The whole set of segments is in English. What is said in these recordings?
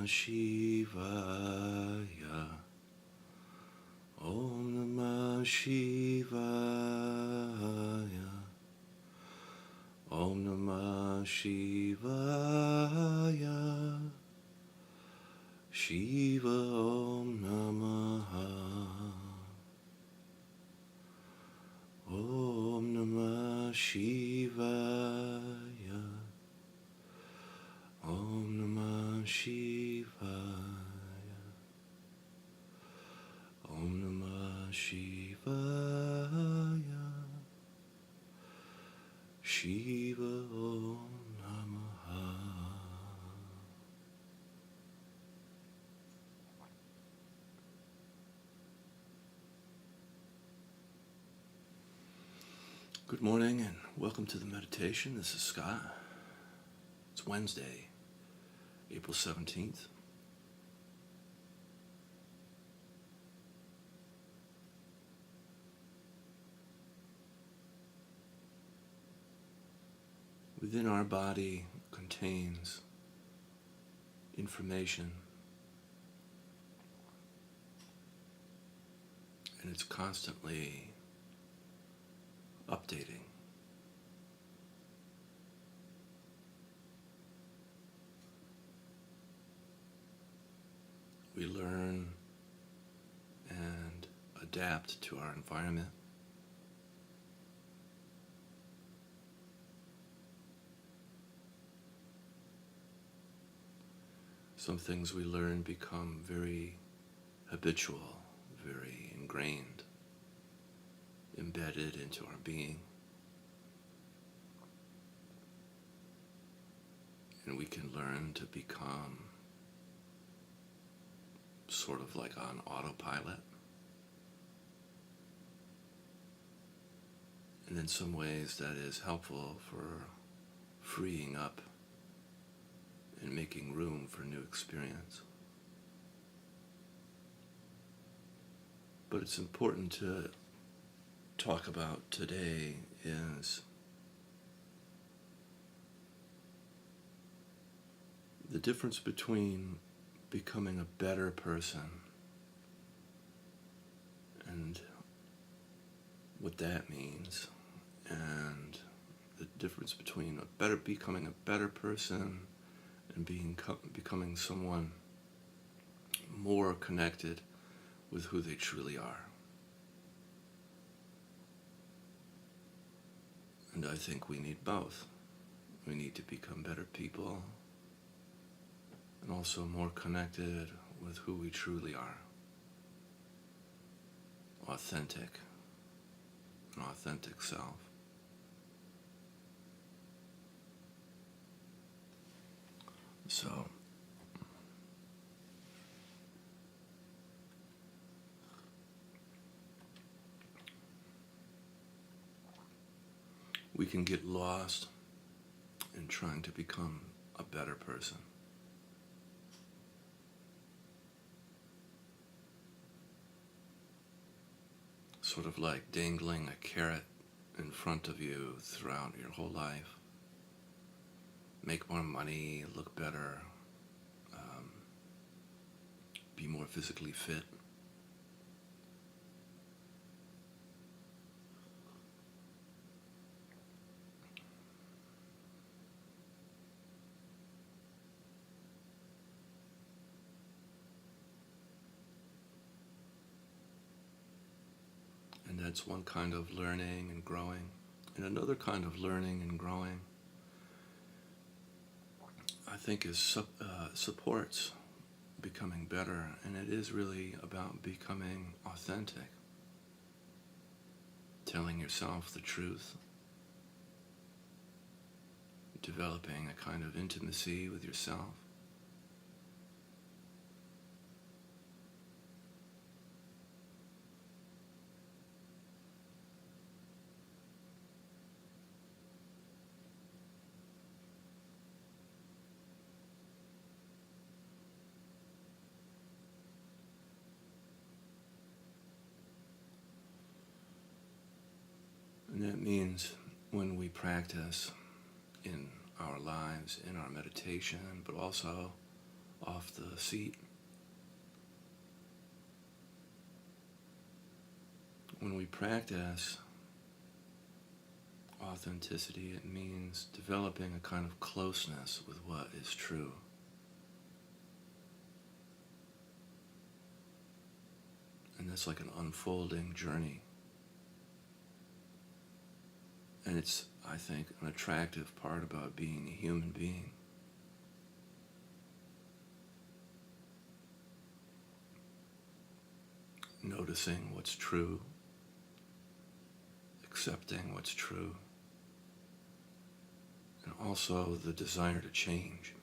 Shivaya. Om Namah Shivaya. Om Namah Shivaya. Shiva Om Namaha. Om Namah Shivaya. Om Namah Shivaya. Om Namah Shivaya. Shiva Om Namaha. Good morning and welcome to the meditation. This is Scott. It's Wednesday, April 17th. Within our body contains information, and it's constantly updating. We learn and adapt to our environment. Some things we learn become very habitual, very ingrained, embedded into our being. And we can learn to become sort of like on autopilot. And in some ways that is helpful for freeing up and making room for new experience. But it's important to talk about today is the difference between becoming a better person and what that means, and the difference between becoming a better person and becoming someone more connected with who they truly are. And I think we need both. We need to become better people and also more connected with who we truly are. Authentic, an authentic self. So, we can get lost in trying to become a better person. Sort of like dangling a carrot in front of you throughout your whole life. Make more money, look better, be more physically fit. And that's one kind of learning and growing. And another kind of learning and growing, I think, is supports becoming better. And it is really about becoming authentic. Telling yourself the truth. Developing a kind of intimacy with yourself. And that means when we practice in our lives, in our meditation, but also off the seat. When we practice authenticity, it means developing a kind of closeness with what is true. And that's like an unfolding journey. And it's, I think, an attractive part about being a human being. Noticing what's true, accepting what's true, and also the desire to change.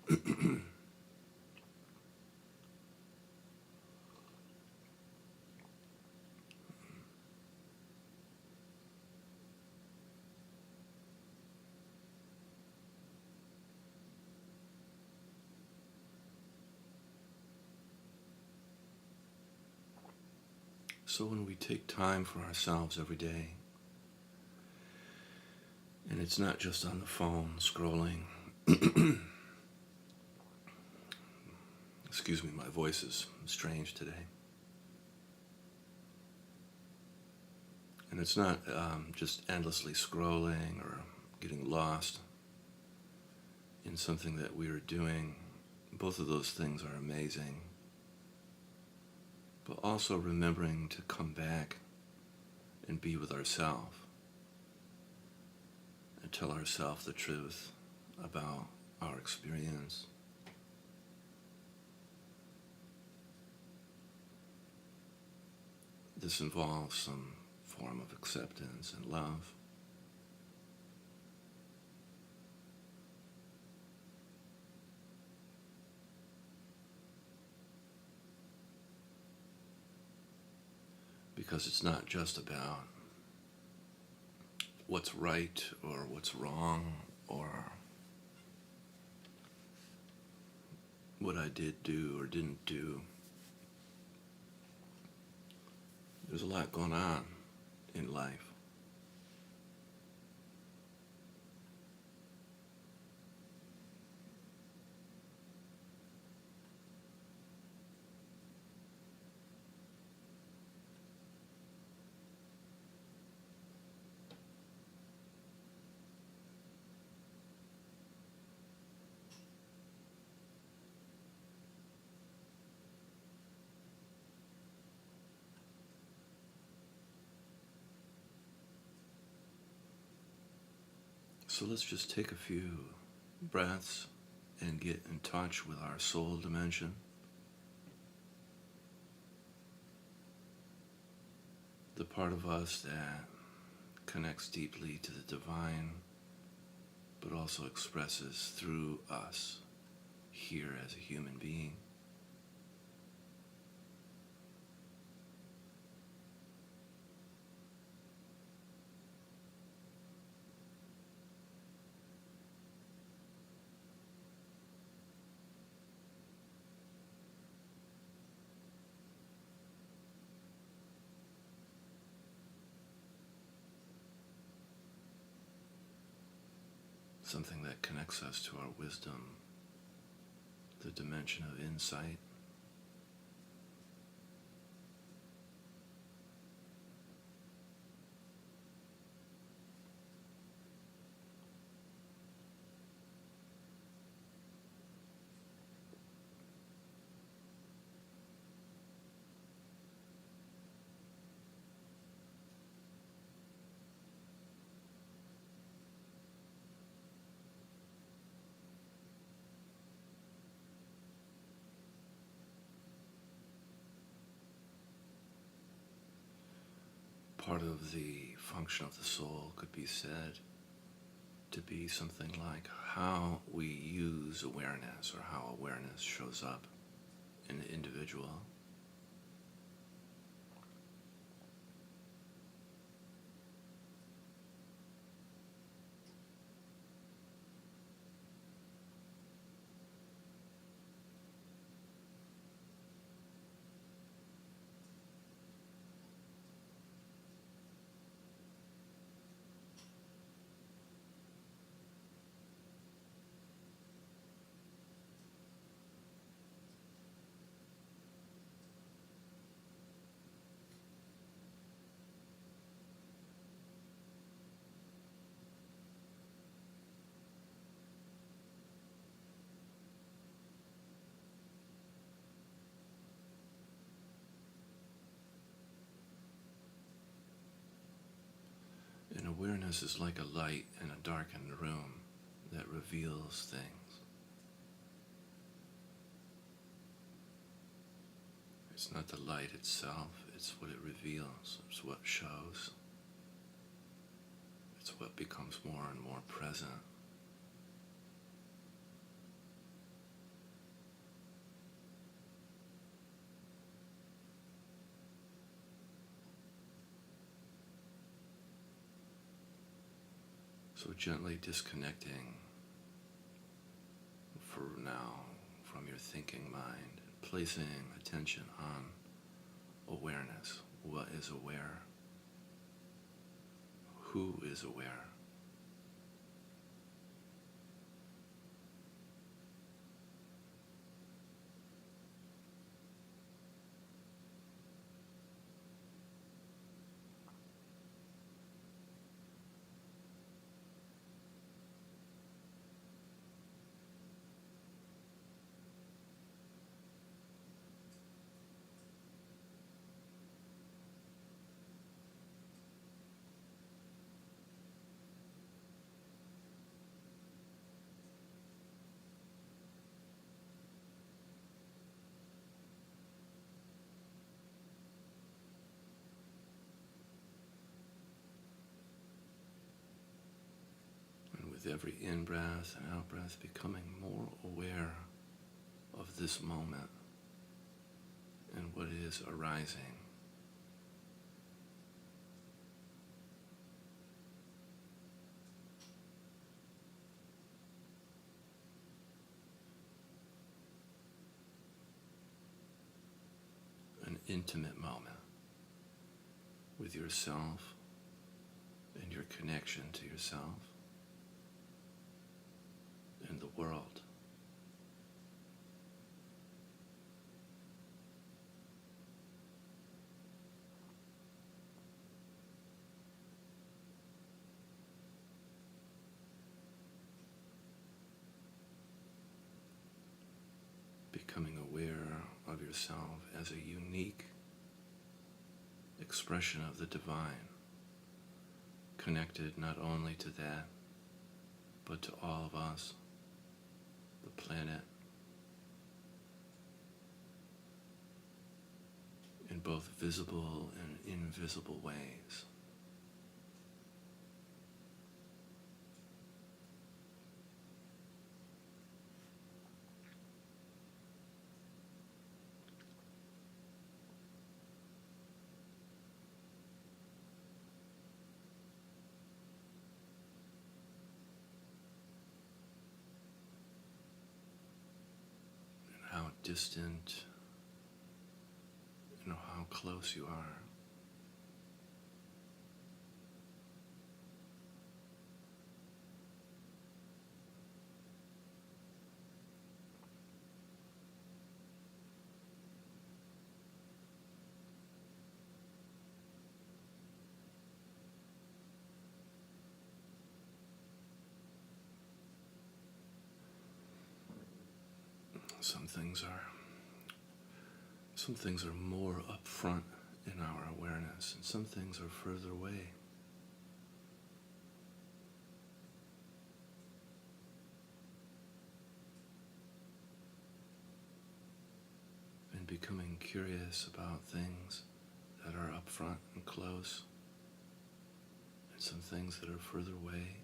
So when we take time for ourselves every day, and it's not just on the phone scrolling, excuse me, my voice is strange today. And it's not just endlessly scrolling or getting lost in something that we are doing. Both of those things are amazing. But also remembering to come back and be with ourselves and tell ourselves the truth about our experience. This involves some form of acceptance and love. Because it's not just about what's right or what's wrong or what I did do or didn't do. There's a lot going on in life. So let's just take a few breaths and get in touch with our soul dimension. The part of us that connects deeply to the divine, but also expresses through us here as a human being. Something that connects us to our wisdom, the dimension of insight. Part of the function of the soul could be said to be something like how we use awareness or how awareness shows up in the individual. Awareness is like a light in a darkened room that reveals things. It's not the light itself, it's what it reveals, it's what shows, it's what becomes more and more present. So gently disconnecting for now from your thinking mind, placing attention on awareness. What is aware? Who is aware? And with every in-breath and out-breath, becoming more aware of this moment and what is arising. An intimate moment with yourself and your connection to yourself and the world. Becoming aware of yourself as a unique expression of the divine, connected not only to that, but to all of us, the planet, in both visible and invisible ways. And how distant, how close you are. Some things are more upfront in our awareness, and some things are further away. And becoming curious about things that are upfront and close, and some things that are further away.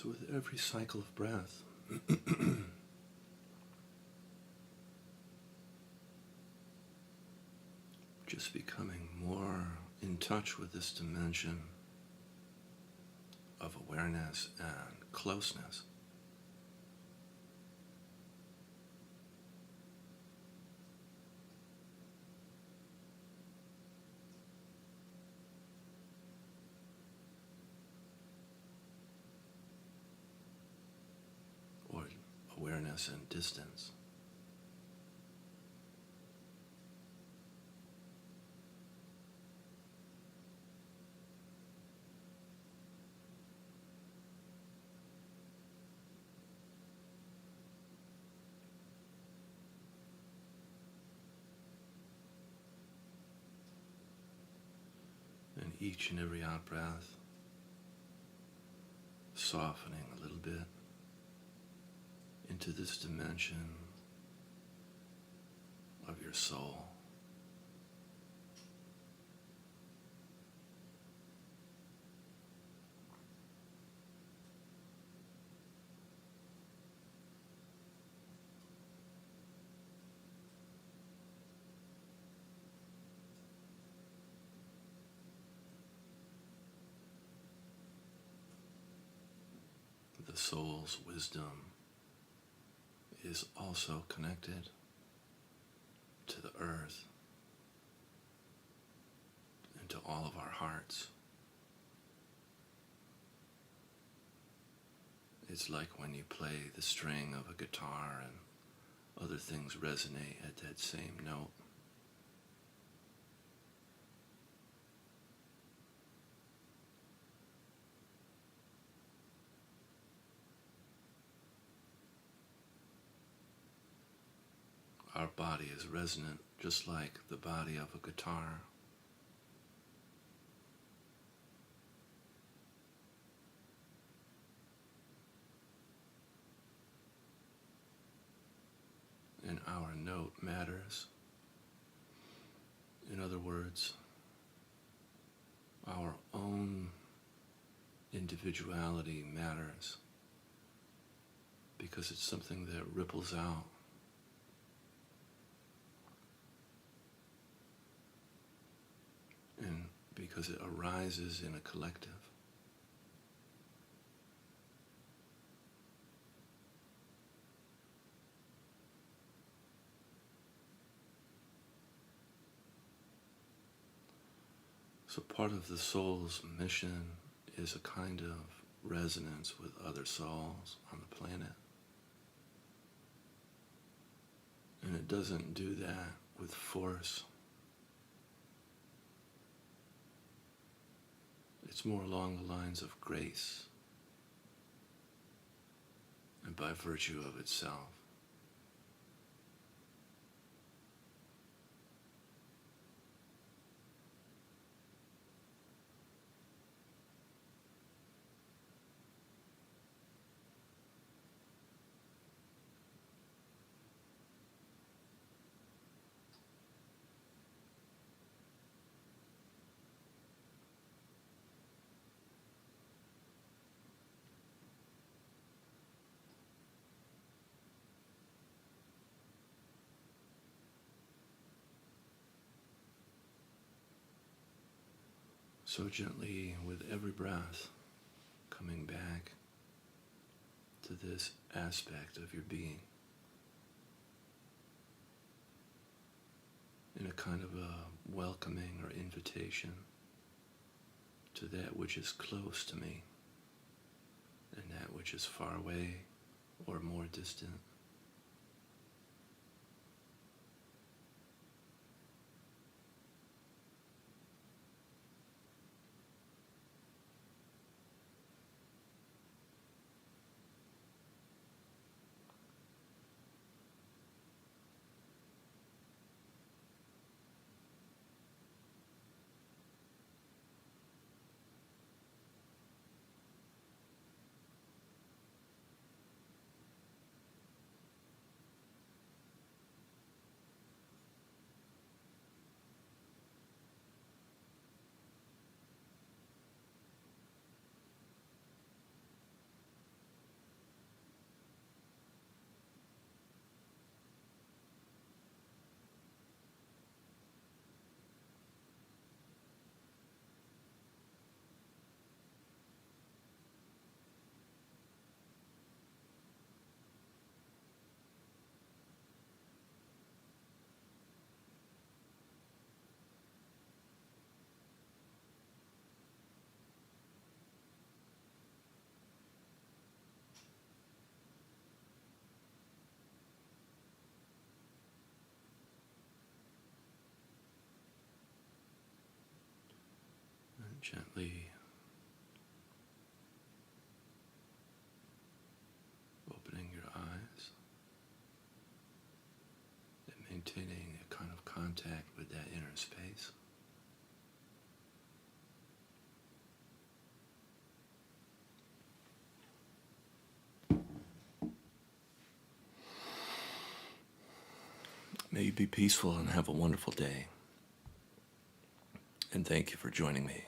So with every cycle of breath, just becoming more in touch with this dimension of awareness and closeness. Or awareness and distance. And each and every out breath, softening a little bit into this dimension of your soul. The soul's wisdom is also connected to the earth and to all of our hearts. It's like when you play the string of a guitar and other things resonate at that same note. Our body is resonant just like the body of a guitar. And our note matters. In other words, our own individuality matters because it's something that ripples out. And because it arises in a collective. So part of the soul's mission is a kind of resonance with other souls on the planet. And it doesn't do that with force. It's more along the lines of grace and by virtue of itself. So gently, with every breath, coming back to this aspect of your being in a kind of a welcoming or invitation to that which is close to me and that which is far away or more distant. Gently opening your eyes and maintaining a kind of contact with that inner space. May you be peaceful and have a wonderful day. And thank you for joining me.